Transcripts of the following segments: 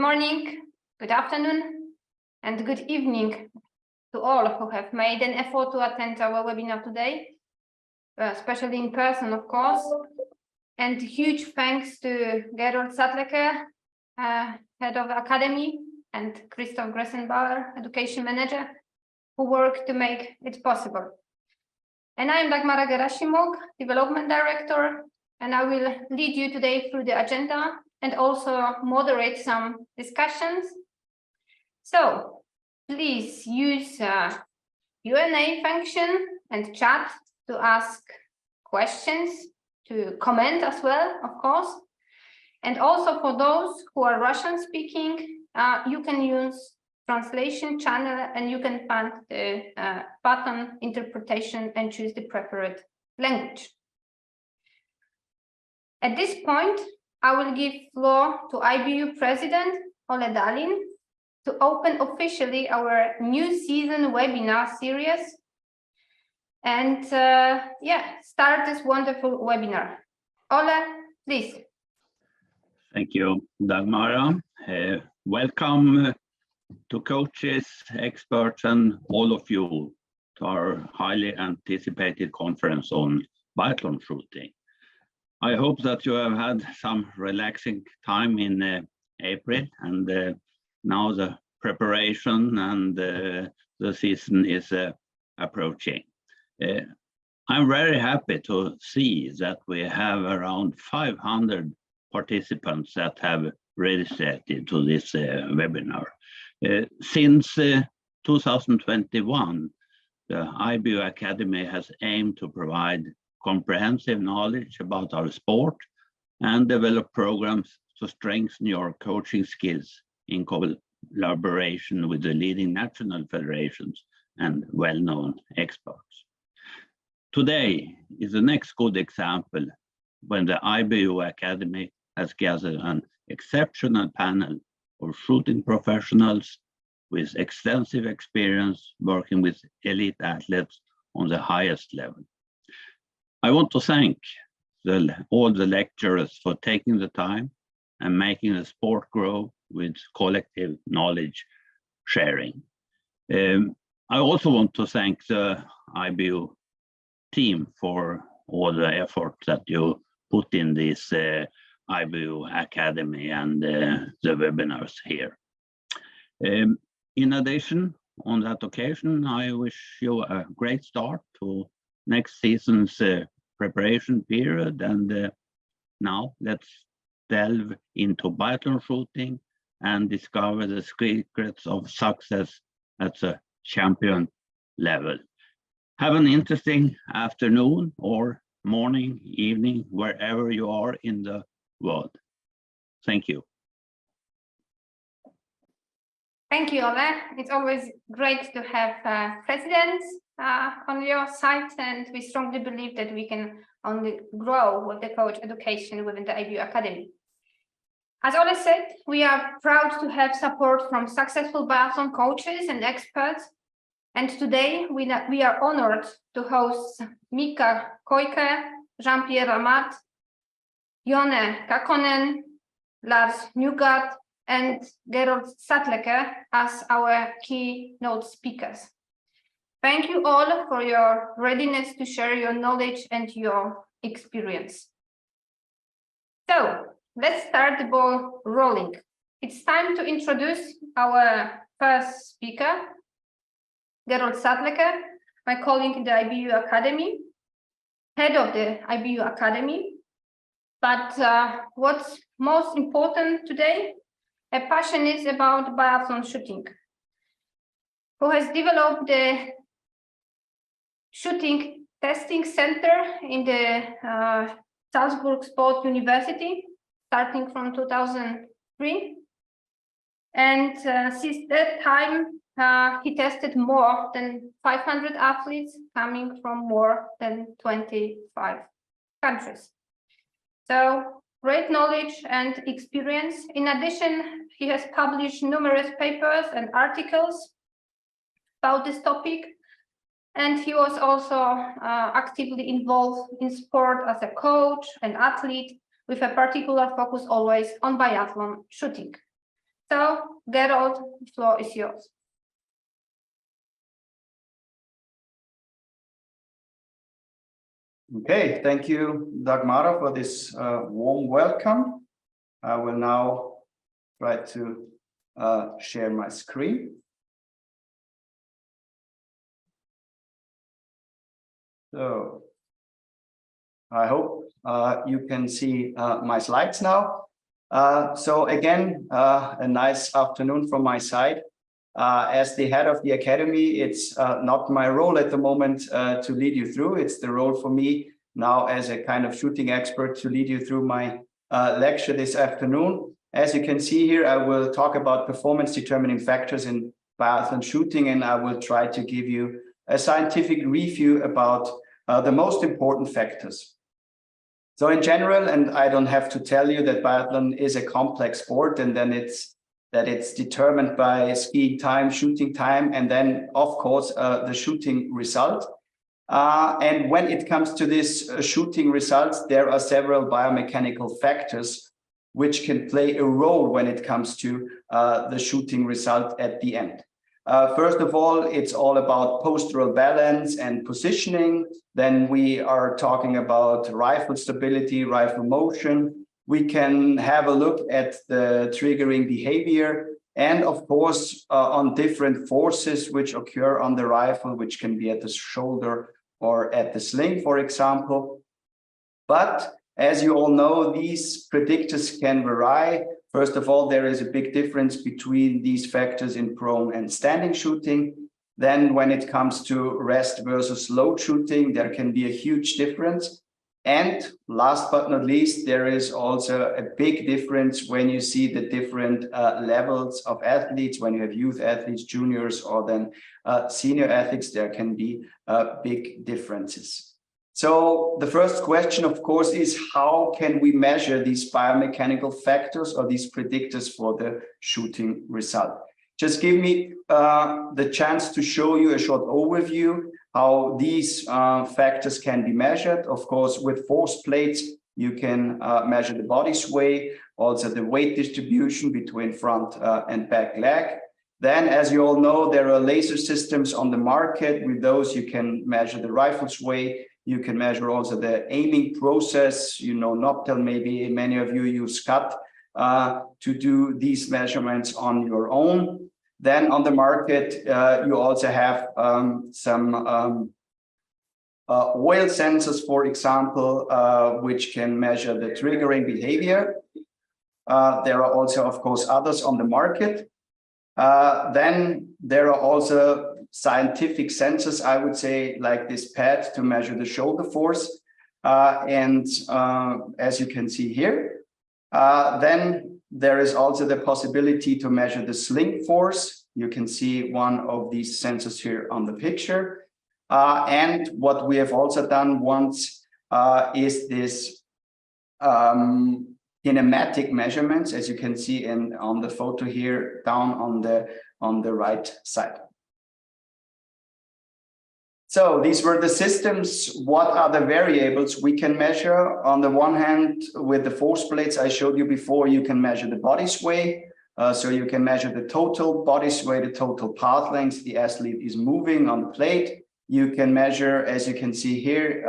morning, good afternoon, and good evening to all who have made an effort to attend our webinar today, especially in person, of course. And huge thanks to Gerold Sattlecker, Head of Academy, and Christoph Gressenbauer, Education Manager, who worked to make it possible. And I am Dagmara Gerasimuk, Development Director, and I will lead you today through the agenda and also moderate some discussions. So please use Q&A function and chat to ask questions, to comment as well, of course. And also for those who are Russian speaking, you can use translation channel and you can find the button interpretation and choose the preferred language. At this point, I will give floor to IBU President Ole Dalin to open officially our new season webinar series and start this wonderful webinar. Ole, please. Thank you, Dagmara. Welcome to coaches, experts, and all of you to our highly anticipated conference on biathlon shooting. I hope that you have had some relaxing time in April, and now the preparation and the season is approaching. I'm very happy to see that we have around 500 participants that have registered to this webinar. Since 2021, the IBU Academy has aimed to provide comprehensive knowledge about our sport and develop programs to strengthen your coaching skills in collaboration with the leading national federations and well-known experts. Today is the next good example when the IBU Academy has gathered an exceptional panel of shooting professionals with extensive experience working with elite athletes on the highest level. I want to thank all the lecturers for taking the time and making the sport grow with collective knowledge sharing. I also want to thank the IBU team for all the effort that you put in this IBU Academy and the webinars here. In addition, on that occasion, I wish you a great start to next season's preparation period. And now let's delve into biathlon shooting and discover the secrets of success at the champion level. Have an interesting afternoon or morning, evening, wherever you are in the world. Thank you. Thank you, Ole. It's always great to have presidents on your side, and we strongly believe that we can only grow with the coach education within the IBU Academy. As Ole said, we are proud to have support from successful biathlon coaches and experts, and today we are honored to host Mika Koike, Jean-Pierre Ramat, Jone Kakkonen, Lars Nygård, and Gerold Sattlecker as our keynote speakers. Thank you all for your readiness to share your knowledge and your experience. So let's start the ball rolling. It's time to introduce our first speaker, Gerold Sattlecker, my colleague in the IBU Academy, head of the IBU Academy. But what's most important today, a passionate about biathlon shooting, who has developed the shooting testing center in the Salzburg Sport University, starting from 2003. And since that time, he tested more than 500 athletes coming from more than 25 countries. So great knowledge and experience. In addition, he has published numerous papers and articles about this topic. And he was also actively involved in sport as a coach and athlete with a particular focus always on biathlon shooting. So, Gerold, the floor is yours. Okay, thank you, Dagmara, for this warm welcome. I will now try to share my screen. So I hope you can see my slides now. So again, a nice afternoon from my side. As the head of the academy, it's not my role at the moment to lead you through. It's the role for me now as a kind of shooting expert to lead you through my lecture this afternoon. As you can see here, I will talk about performance determining factors in biathlon shooting, and I will try to give you a scientific review about the most important factors. So in general, and I don't have to tell you that biathlon is a complex sport, and then it's determined by skiing time, shooting time, and then, of course, the shooting result. And when it comes to this shooting results, there are several biomechanical factors which can play a role when it comes to the shooting result at the end. First of all, it's all about postural balance and positioning. Then we are talking about rifle stability, rifle motion. We can have a look at the triggering behavior and, of course, on different forces which occur on the rifle, which can be at the shoulder or at the sling, for example. But as you all know, these predictors can vary. First of all, there is a big difference between these factors in prone and standing shooting. Then when it comes to rest versus load shooting, there can be a huge difference. And last but not least, there is also a big difference when you see the different levels of athletes. When you have youth athletes, juniors, or then senior athletes, there can be big differences. So the first question, of course, is how can we measure these biomechanical factors or these predictors for the shooting result? Just give me the chance to show you a short overview how these factors can be measured. Of course, with force plates, you can measure the body sway, also the weight distribution between front and back leg. Then, as you all know, there are laser systems on the market. With those, you can measure the rifle sway. You can measure also the aiming process. You know, Noptel, maybe many of you use CUT to do these measurements on your own. Then on the market, you also have some oil sensors, for example, which can measure the triggering behavior. There are also, of course, others on the market. Then there are also scientific sensors, I would say, like this pad to measure the shoulder force. And as you can see here, then there is also the possibility to measure the sling force. You can see one of these sensors here on the picture. And what we have also done once is this kinematic measurements, as you can see on the photo here down on the right side. So these were the systems. What are the variables we can measure? On the one hand, with the force plates I showed you before, you can measure the body sway. So you can measure the total body sway, the total path length the athlete is moving on the plate. You can measure, as you can see here,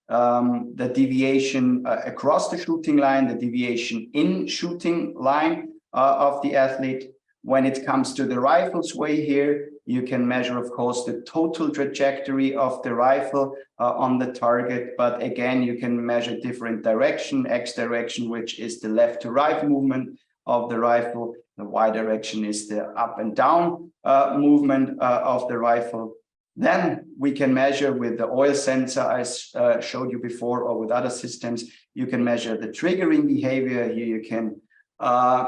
the deviation across the shooting line, the deviation in shooting line of the athlete. When it comes to the rifle sway here, you can measure, of course, the total trajectory of the rifle on the target. But again, you can measure different direction, X direction, which is the left to right movement of the rifle. The Y direction is the up and down movement of the rifle. Then we can measure with the oil sensor I showed you before, or with other systems, you can measure the triggering behavior. Here you can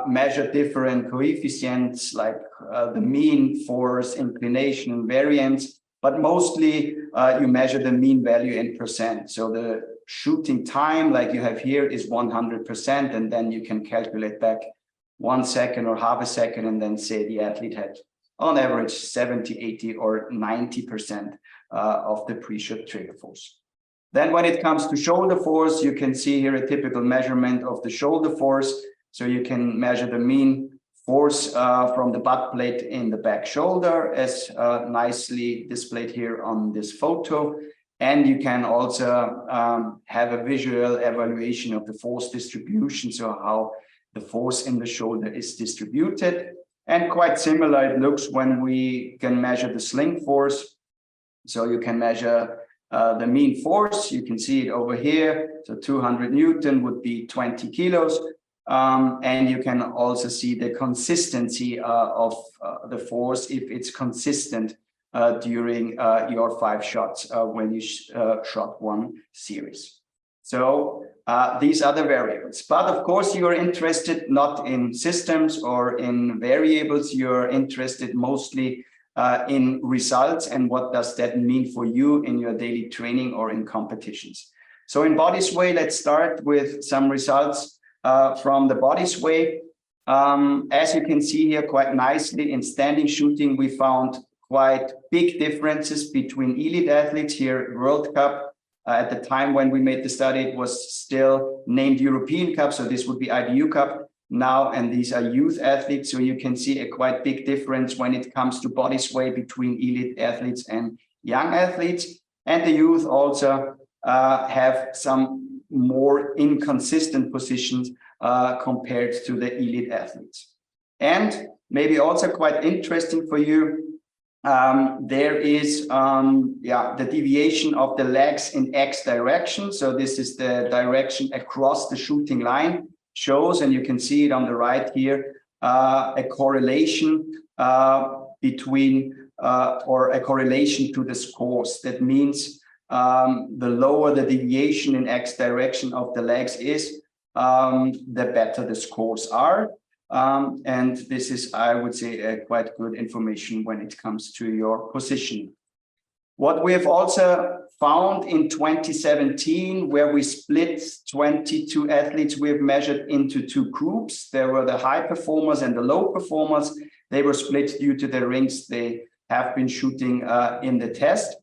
measure different coefficients like the mean, force, inclination, and variance, but mostly you measure the mean value in percent. So the shooting time, like you have here, is 100%, and then you can calculate back 1 second or half a second, and then say the athlete had on average 70, 80, or 90% of the pre-shot trigger force. Then when it comes to shoulder force, you can see here a typical measurement of the shoulder force. So you can measure the mean force from the butt plate in the back shoulder, as nicely displayed here on this photo. And you can also have a visual evaluation of the force distribution, so how the force in the shoulder is distributed. And quite similar it looks when we can measure the sling force. So you can measure the mean force. You can see it over here. So 200 Newton would be 20 kilos. And you can also see the consistency of the force, if it's consistent during your 5 shots when you shot one series. So these are the variables. But of course, you are interested not in systems or in variables. You're interested mostly in results, and what does that mean for you in your daily training or in competitions. So in body sway, let's start with some results from the body sway. As you can see here quite nicely, in standing shooting, we found quite big differences between elite athletes here. World Cup, at the time when we made the study, it was still named European Cup, so this would be IBU Cup now, and these are youth athletes. So you can see a quite big difference when it comes to body sway between elite athletes and young athletes. And the youth also have some more inconsistent positions compared to the elite athletes. And maybe also quite interesting for you, there is the deviation of the legs in X direction. So this is the direction across the shooting line, shows, and you can see it on the right here, a correlation between or a correlation to the scores. That means the lower the deviation in X direction of the legs is, the better the scores are. And this is, I would say, a quite good information when it comes to your position. What we have also found in 2017, where we split 22 athletes, we have measured into 2 groups. There were the high performers and the low performers. They were split due to the rings they have been shooting in the test.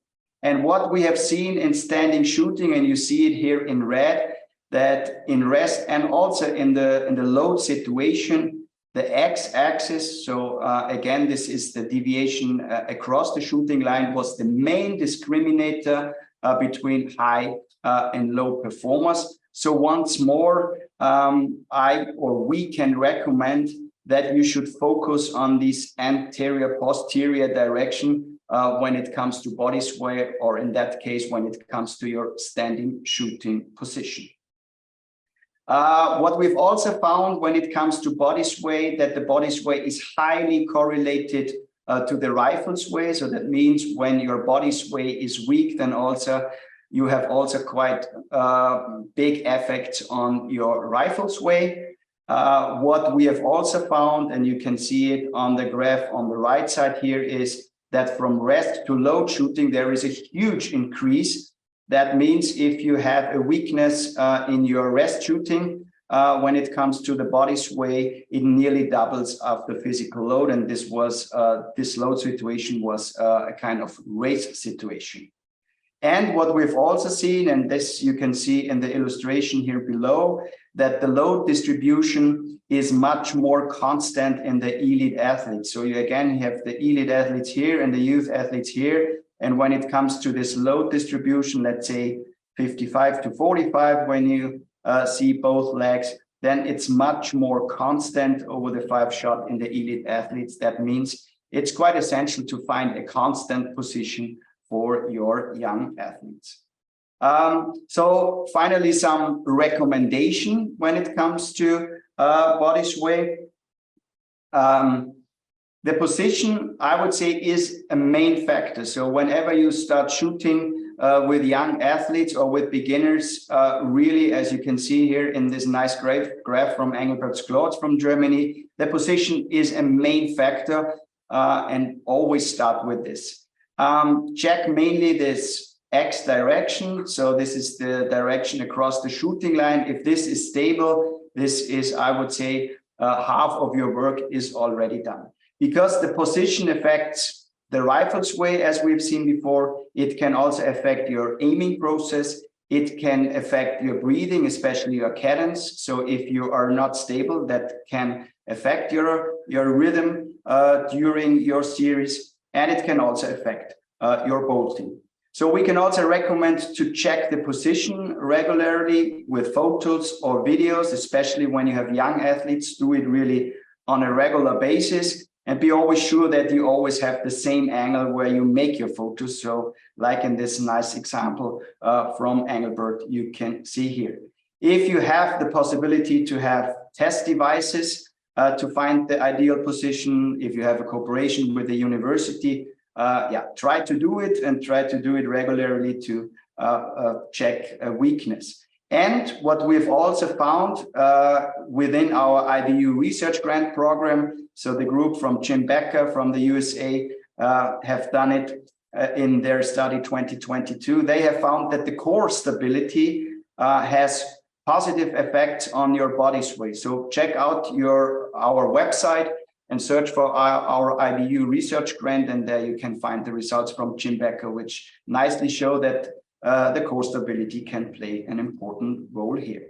And what we have seen in standing shooting, and you see it here in red, that in rest and also in the load situation, the x-axis, so again, this is the deviation across the shooting line, was the main discriminator between high and low performers. So once more, we can recommend that you should focus on this anterior-posterior direction when it comes to body sway, or in that case, when it comes to your standing shooting position. What we've also found when it comes to body sway, that the body sway is highly correlated to the rifle sway. So that means when your body sway is weak, then also you have also quite big effects on your rifle sway. What we have also found, and you can see it on the graph on the right side here, is that from rest to load shooting, there is a huge increase. That means if you have a weakness in your rest shooting, when it comes to the body sway, it nearly doubles after physical load. And this was this load situation was a kind of race situation. And what we've also seen, and this you can see in the illustration here below, that the load distribution is much more constant in the elite athletes. So you again have the elite athletes here and the youth athletes here. And when it comes to this load distribution, let's say 55 to 45, when you see both legs, then it's much more constant over the 5 shot in the elite athletes. That means it's quite essential to find a constant position for your young athletes. So finally, some recommendation when it comes to body sway. The position, I would say, is a main factor. So whenever you start shooting with young athletes or with beginners, really, as you can see here in this nice graph from Engelbert Klotz from Germany, the position is a main factor, and always start with this. Check mainly this X direction. So this is the direction across the shooting line. If this is stable, this is, I would say, half of your work is already done. Because the position affects the rifle sway, as we've seen before, it can also affect your aiming process. It can affect your breathing, especially your cadence. So if you are not stable, that can affect your rhythm during your series, and it can also affect your bolting. So we can also recommend to check the position regularly with photos or videos, especially when you have young athletes. Do it really on a regular basis, and be always sure that you always have the same angle where you make your photos. So like in this nice example from Engelbert, you can see here. If you have the possibility to have test devices to find the ideal position, if you have a cooperation with the university, try to do it, and try to do it regularly to check a weakness. And what we've also found within our IBU research grant program, so the group from Jim Becker from the USA have done it in their study 2022, they have found that the core stability has positive effects on your body sway. So check out our website and search for our IBU research grant, and there you can find the results from Jim Becker, which nicely show that the core stability can play an important role here.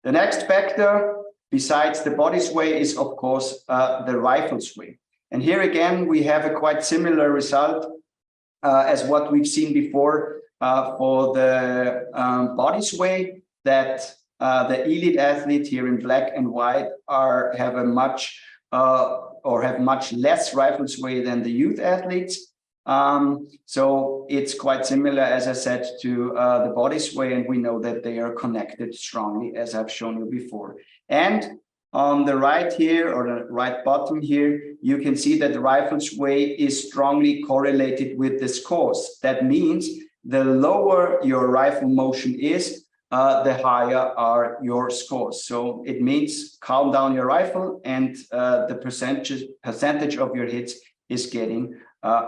The next factor, besides the body sway, is of course the rifle sway. And here again, we have a quite similar result as what we've seen before for the body sway, that the elite athlete here in black and white have much less rifle sway than the youth athletes. So it's quite similar, as I said, to the body sway, and we know that they are connected strongly, as I've shown you before. And on the right here, or the right bottom here, you can see that the rifle sway is strongly correlated with the scores. That means the lower your rifle motion is, the higher are your scores. So it means calm down your rifle, and the percentage of your hits is getting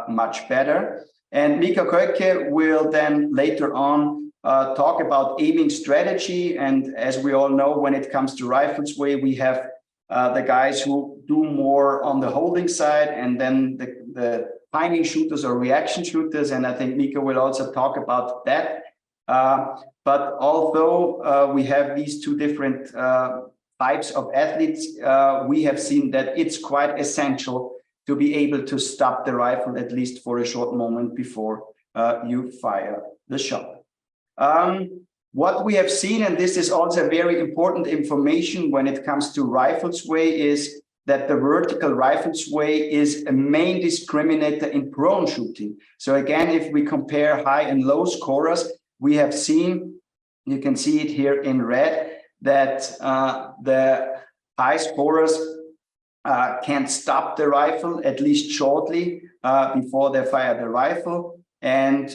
much better. And Mika Köke will then later on talk about aiming strategy. And as we all know, when it comes to rifle sway, we have the guys who do more on the holding side, and then the timing shooters or reaction shooters. And I think Mika will also talk about that. But although we have these two different types of athletes, we have seen that it's quite essential to be able to stop the rifle at least for a short moment before you fire the shot. What we have seen, and this is also very important information when it comes to rifle sway, is that the vertical rifle sway is a main discriminator in prone shooting. So again, if we compare high and low scorers, we have seen, you can see it here in red, that the high scorers can stop the rifle at least shortly before they fire the rifle. And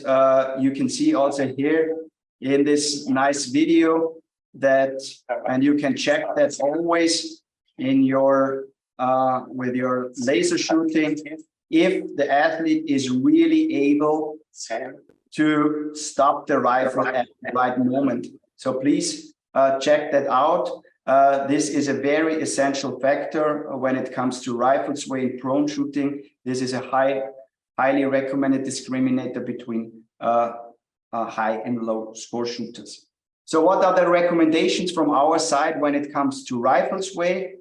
you can see also here in this nice video that, and you can check that always in your with your laser shooting, if the athlete is really able to stop the rifle at the right moment. So please check that out. This is a very essential factor when it comes to rifle sway in prone shooting. This is a highly recommended discriminator between high and low score shooters. So what are the recommendations from our side when it comes to rifle sway?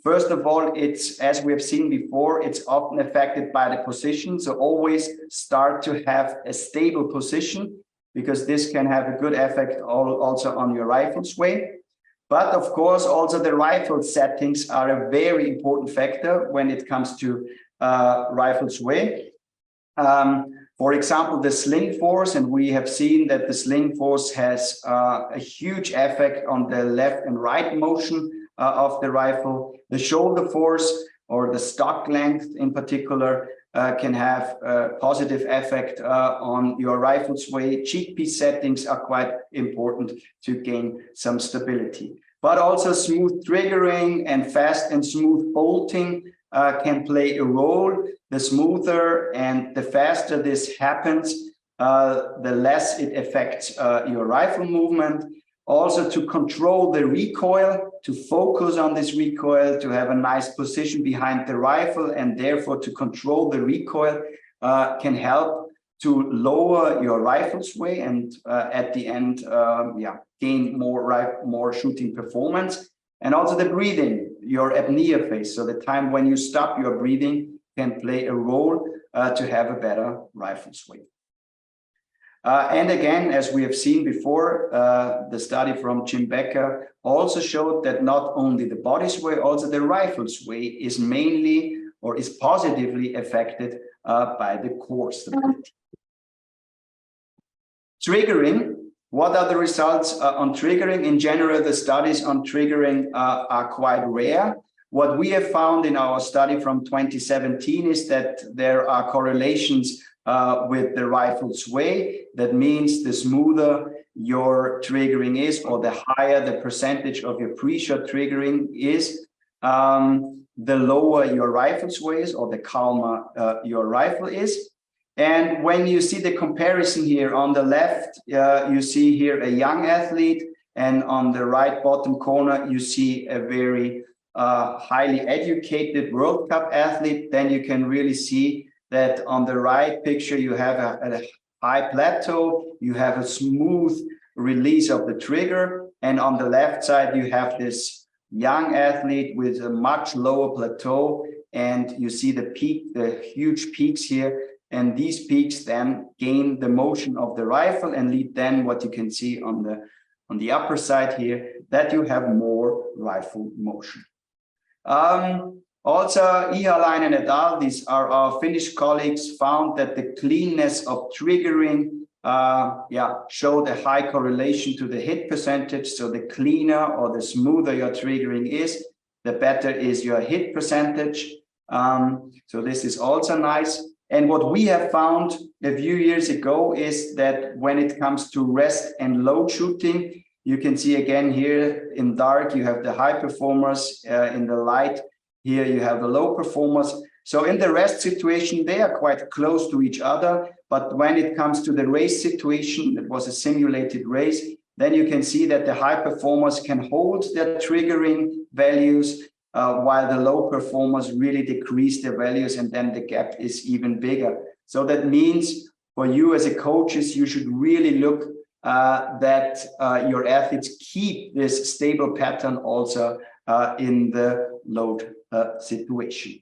First of all, it's, as we have seen before, it's often affected by the position. So always start to have a stable position, because this can have a good effect also on your rifle sway. But of course, also the rifle settings are a very important factor when it comes to rifle sway. For example, the sling force, and we have seen that the sling force has a huge effect on the left and right motion of the rifle. The shoulder force, or the stock length in particular, can have a positive effect on your rifle sway. Cheek piece settings are quite important to gain some stability. But also smooth triggering and fast and smooth bolting can play a role. The smoother and the faster this happens, the less it affects your rifle movement. Also, to control the recoil, to focus on this recoil, to have a nice position behind the rifle, and therefore to control the recoil can help to lower your rifle sway and at the end, gain more shooting performance. And also the breathing, your apnea phase. So the time when you stop your breathing can play a role to have a better rifle sway. And again, as we have seen before, the study from Jim Becker also showed that not only the body sway, also the rifle sway is mainly or is positively affected by the core stability. Triggering, what are the results on triggering? In general, the studies on triggering are quite rare. What we have found in our study from 2017 is that there are correlations with the rifle sway. That means the smoother your triggering is, or the higher the percentage of your pre-shot triggering is, the lower your rifle sway is, or the calmer your rifle is. And when you see the comparison here on the left, you see here a young athlete, and on the right bottom corner, you see a very highly educated World Cup athlete. Then you can really see that on the right picture, you have a high plateau, you have a smooth release of the trigger. And on the left side, you have this young athlete with a much lower plateau. And you see the peak, the huge peaks here. And these peaks then gain the motion of the rifle and lead then what you can see on the upper side here, that you have more rifle motion. Also, Ihalainen et al., these are our Finnish colleagues, found that the cleanness of triggering showed a high correlation to the hit percentage. So the cleaner or the smoother your triggering is, the better is your hit percentage. So this is also nice. And what we have found a few years ago is that when it comes to rest and load shooting, you can see again here in dark, you have the high performers, in the light, here you have the low performers. So in the rest situation, they are quite close to each other. But when it comes to the race situation, that was a simulated race, then you can see that the high performers can hold their triggering values, while the low performers really decrease their values, and then the gap is even bigger. So that means for you as a coaches, you should really look that your athletes keep this stable pattern also in the load situation.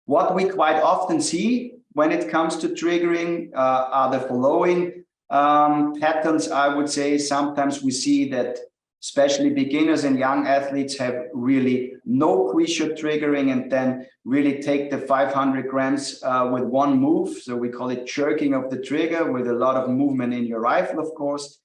What we quite often see when it comes to triggering are the following patterns. I would say sometimes we see that especially beginners and young athletes have really no pre-shot triggering and then really take the 500 grams with one move. So we call it jerking of the trigger with a lot of movement in your rifle, of course.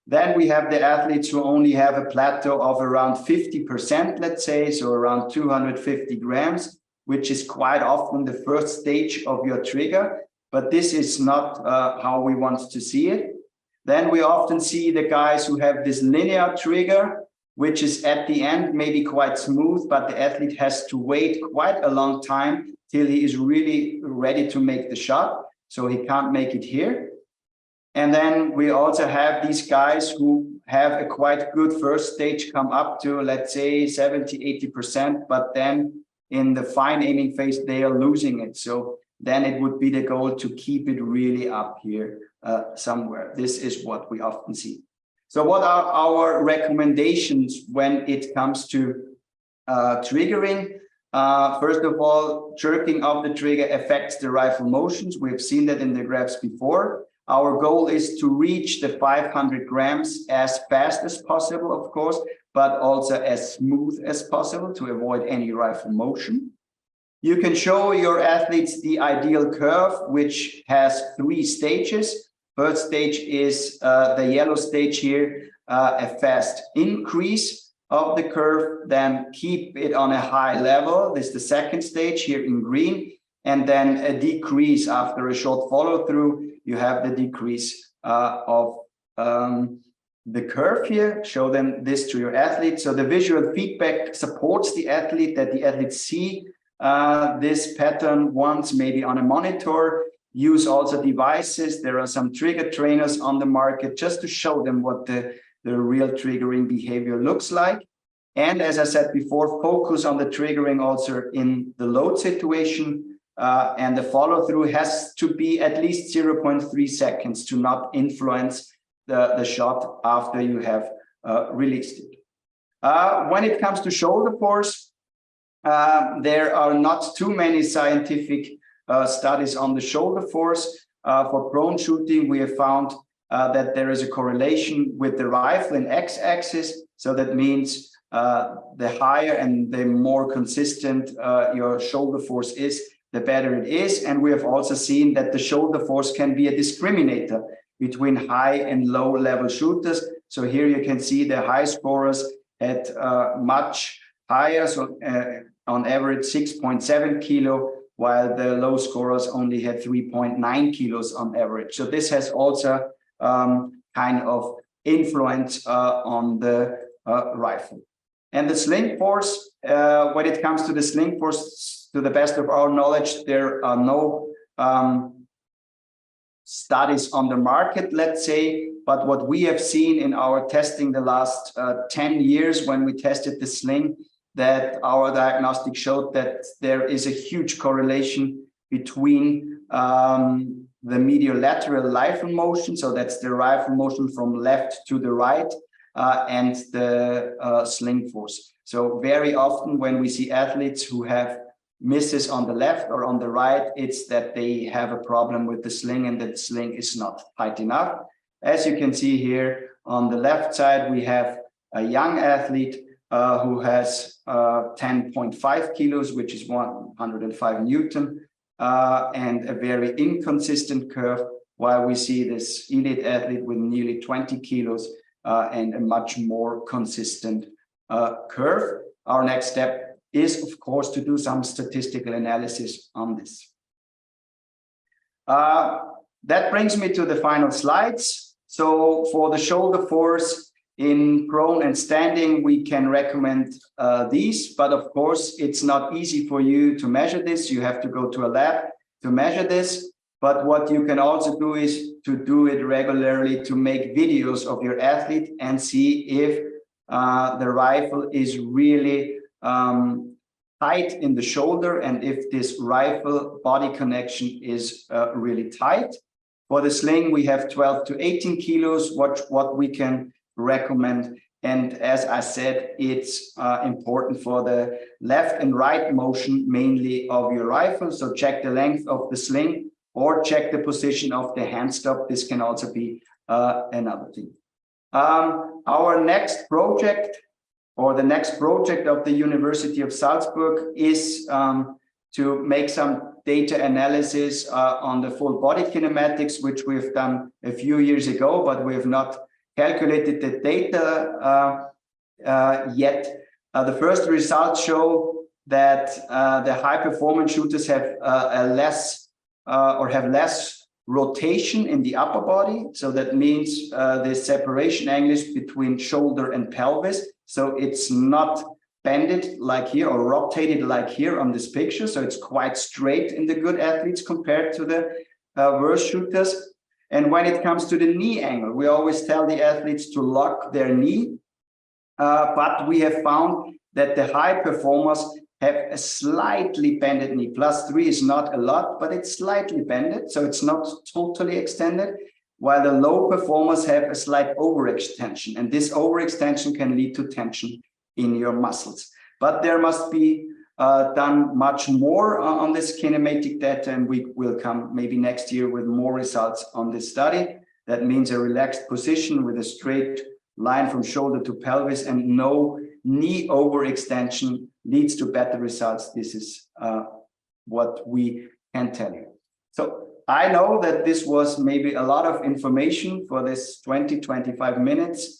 Then we have the athletes who only have a plateau of around 50%, let's say, so around 250 grams, which is quite often the first stage of your trigger. But this is not how we want to see it. Then we often see the guys who have this linear trigger, which is at the end maybe quite smooth, but the athlete has to wait quite a long time till he is really ready to make the shot. So he can't make it here. And then we also have these guys who have a quite good first stage, come up to, let's say, 70, 80%, but then in the fine aiming phase, they are losing it. So then it would be the goal to keep it really up here somewhere. This is what we often see. So what are our recommendations when it comes to triggering? First of all, jerking of the trigger affects the rifle motions. We've seen that in the graphs before. Our goal is to reach the 500 grams as fast as possible, of course, but also as smooth as possible to avoid any rifle motion. You can show your athletes the ideal curve, which has 3 stages. First stage is the yellow stage here, a fast increase of the curve, then keep it on a high level. This is the second stage here in green, and then a decrease after a short follow through. You have the decrease of the curve here. Show them this to your athlete. So the visual feedback supports the athlete, that the athlete see this pattern once, maybe on a monitor. Use also devices. There are some trigger trainers on the market just to show them what the real triggering behavior looks like. And as I said before, focus on the triggering also in the load situation. and the follow-through has to be at least 0.3 seconds to not influence the shot after you have released it. When it comes to shoulder force, there are not too many scientific studies on the shoulder force. For prone shooting, we have found that there is a correlation with the rifle in x-axis. So that means the higher and the more consistent your shoulder force is, the better it is. And we have also seen that the shoulder force can be a discriminator between high and low level shooters. So here you can see the high scorers at much higher, so on average 6.7 kilo, while the low scorers only had 3.9 kilos on average. So this has also kind of influence on the rifle. And the sling force, when it comes to the sling force, to the best of our knowledge, there are no studies on the market, let's say, but what we have seen in our testing the last 10 years when we tested the sling, that our diagnostic showed that there is a huge correlation between the mediolateral rifle motion, so that's the rifle motion from left to the right, and the sling force. So very often when we see athletes who have misses on the left or on the right, it's that they have a problem with the sling and that the sling is not tight enough. As you can see here on the left side, we have a young athlete who has 10.5 kilos, which is 105 Newton, and a very inconsistent curve, while we see this elite athlete with nearly 20 kilos and a much more consistent curve. Our next step is, of course, to do some statistical analysis on this. That brings me to the final slides. So for the shoulder force in prone and standing, we can recommend these, but of course, it's not easy for you to measure this. You have to go to a lab to measure this. But what you can also do is to do it regularly, to make videos of your athlete and see if the rifle is really tight in the shoulder and if this rifle body connection is really tight. For the sling, we have 12 to 18 kilos, what we can recommend. And as I said, it's important for the left and right motion, mainly of your rifle. So check the length of the sling or check the position of the hand stop. This can also be another thing. Our next project, or the next project of the University of Salzburg, is to make some data analysis on the full body kinematics, which we've done a few years ago, but we have not calculated the data yet. The first results show that the high performance shooters have less rotation in the upper body. So that means the separation angles between shoulder and pelvis. So it's not bended like here or rotated like here on this picture. So it's quite straight in the good athletes compared to the worse shooters. And when it comes to the knee angle, we always tell the athletes to lock their knee. But we have found that the high performers have a slightly bended knee. +3 is not a lot, but it's slightly bended. So it's not totally extended, while the low performers have a slight overextension. And this overextension can lead to tension in your muscles. But there must be done much more on this kinematic data, and we will come maybe next year with more results on this study. That means a relaxed position with a straight line from shoulder to pelvis and no knee overextension leads to better results. This is what we can tell you. So I know that this was maybe a lot of information for this 20-25 minutes,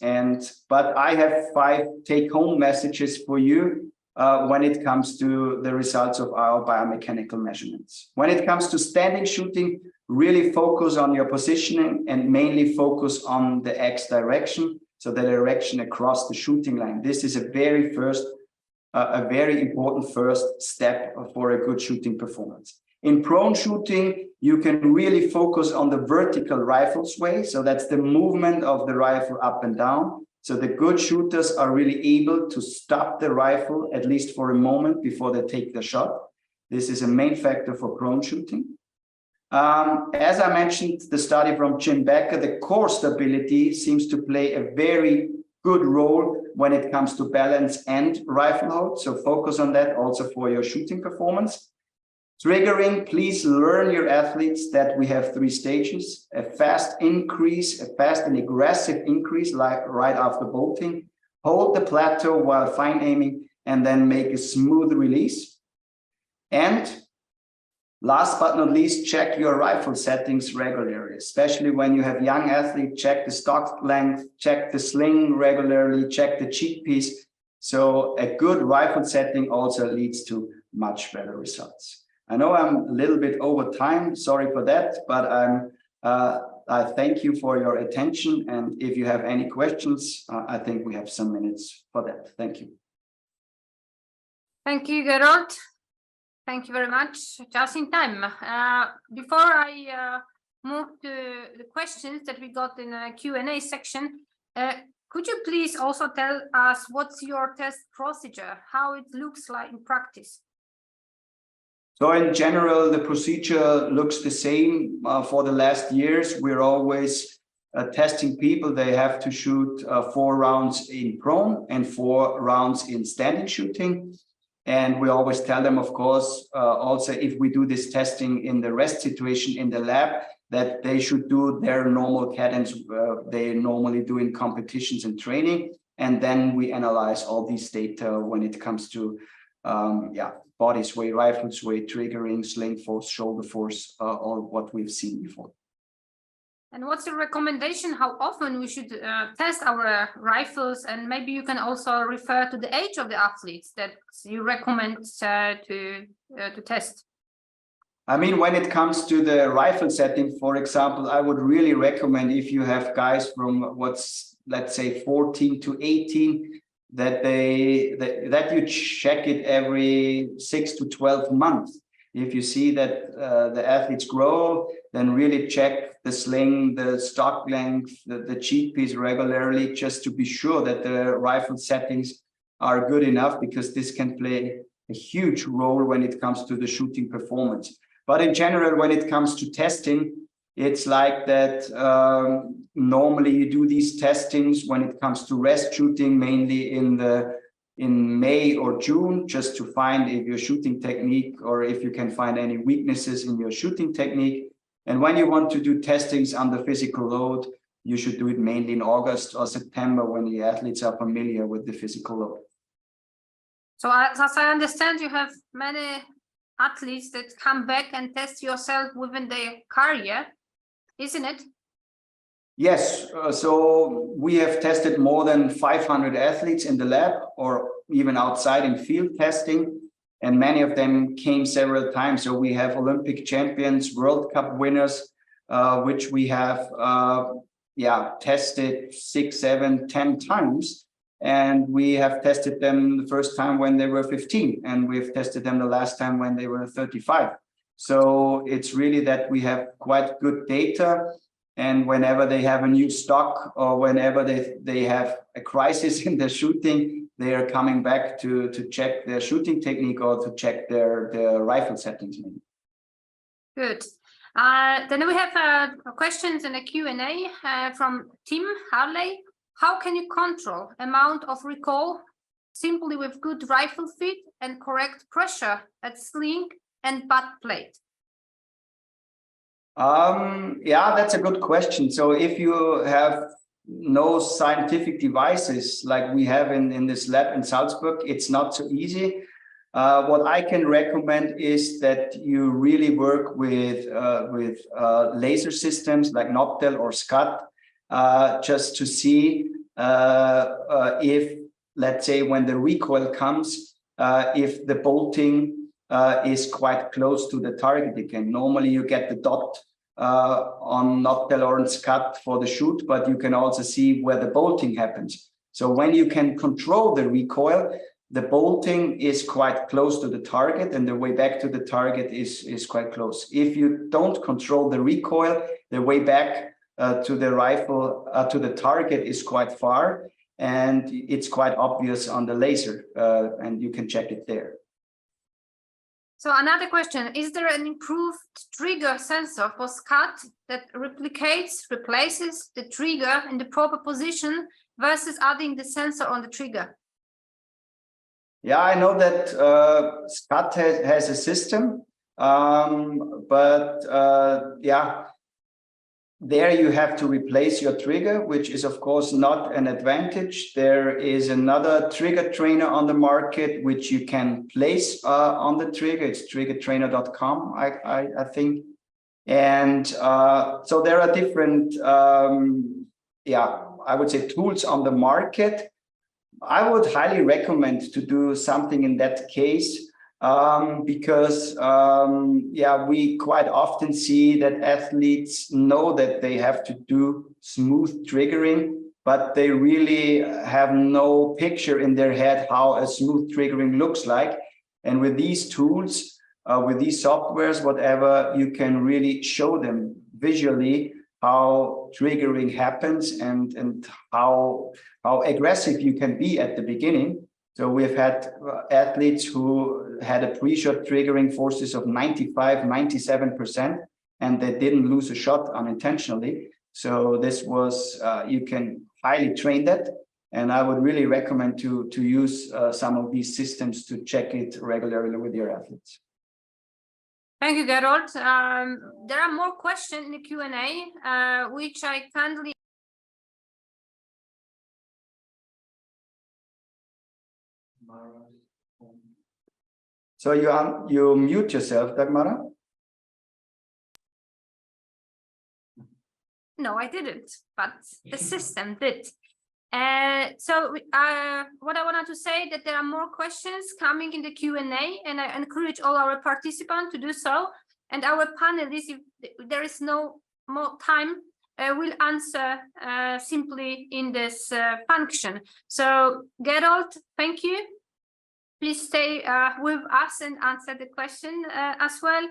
but I have 5 take-home messages for you when it comes to the results of our biomechanical measurements. When it comes to standing shooting, really focus on your positioning and mainly focus on the X direction, so the direction across the shooting line. This is a very important first step for a good shooting performance. In prone shooting, you can really focus on the vertical rifle sway. So that's the movement of the rifle up and down. So the good shooters are really able to stop the rifle, at least for a moment, before they take the shot. This is a main factor for prone shooting. As I mentioned, the study from Jim Becker, the core stability seems to play a very good role when it comes to balance and rifle hold. So focus on that also for your shooting performance. Triggering, please learn your athletes that we have 3 stages: a fast increase, a fast and aggressive increase, like right after bolting, hold the plateau while fine aiming, and then make a smooth release. And last but not least, check your rifle settings regularly, especially when you have young athletes. Check the stock length, check the sling regularly, check the cheek piece. So a good rifle setting also leads to much better results. I know I'm a little bit over time, sorry for that, but I thank you for your attention. And if you have any questions, I think we have some minutes for that. Thank you. Thank you, Gerold. Thank you very much. Just in time. Before I move to the questions that we got in a Q&A section, could you please also tell us what's your test procedure, how it looks like in practice? So in general, the procedure looks the same for the last years. We're always testing people. They have to shoot 4 rounds in prone and 4 rounds in standing shooting. And we always tell them, of course, also if we do this testing in the rest situation in the lab, that they should do their normal cadence they normally do in competitions and training. And then we analyze all these data when it comes to body sway, rifle sway, triggering, sling force, shoulder force, or what we've seen before. And what's your recommendation how often we should test our rifles? And maybe you can also refer to the age of the athletes that you recommend to test. I mean, when it comes to the rifle setting, for example, I would really recommend, if you have guys from let's say 14 to 18, that you check it every 6 to 12 months. If you see that the athletes grow, then really check the sling, the stock length, the cheek piece regularly, just to be sure that the rifle settings are good enough, because this can play a huge role when it comes to the shooting performance. But in general, when it comes to testing, it's like that. Normally you do these testings when it comes to rest shooting, mainly in May or June, just to find if your shooting technique, or if you can find any weaknesses in your shooting technique. And when you want to do testings under physical load, you should do it mainly in August or September, when the athletes are familiar with the physical load. So as I understand, you have many athletes that come back and test yourself within their career, isn't it? Yes, so we have tested more than 500 athletes in the lab, or even outside in field testing, and many of them came several times. So we have Olympic champions, World Cup winners, which we have tested 6, 7, 10 times. And we have tested them the first time when they were 15, and we've tested them the last time when they were 35. So it's really that we have quite good data. And whenever they have a new stock, or whenever they have a crisis in their shooting, they are coming back to check their shooting technique, or to check their rifle settings. Good. Then we have questions in a Q&A from Tim Harley. How can you control amount of recoil simply with good rifle fit and correct pressure at sling and butt plate? That's a good question. So if you have no scientific devices like we have in this lab in Salzburg, it's not so easy. What I can recommend is that you really work with laser systems like Noctel or SCUD, just to see if, let's say, when the recoil comes, if the bolting is quite close to the target again. Normally you get the dot on Noctel or on SCUD for the shoot, but you can also see where the bolting happens. So when you can control the recoil, the bolting is quite close to the target, and the way back to the target is quite close. If you don't control the recoil, the way back to the rifle, to the target is quite far, and it's quite obvious on the laser, and you can check it there. So another question, is there an improved trigger sensor for SCAT that replaces the trigger in the proper position versus adding the sensor on the trigger? Yeah, I know that SCAT has a system, but yeah, there you have to replace your trigger, which is of course not an advantage. There is another trigger trainer on the market which you can place on the trigger. It's triggertrainer.com, I think. And so there are different, yeah, I would say tools on the market. I would highly recommend to do something in that case. Because yeah, we quite often see that athletes know that they have to do smooth triggering, but they really have no picture in their head how a smooth triggering looks like. And with these tools, with these softwares, whatever, you can really show them visually how triggering happens and how aggressive you can be at the beginning. So we've had athletes who had a pre-shot triggering forces of 95, 97%, and they didn't lose a shot unintentionally. So this was, you can highly train that. And I would really recommend to use some of these systems to check it regularly with your athletes. Thank you, Gerold. There are more questions in the Q&A, which I kindly So you mute yourself, Dagmara? No, I didn't, but the system did. So what I wanted to say that there are more questions coming in the Q&A, and I encourage all our participants to do so. And our panelists, if there is no more time, will answer simply in this function. So Gerold, thank you. Please stay with us and answer the question as well.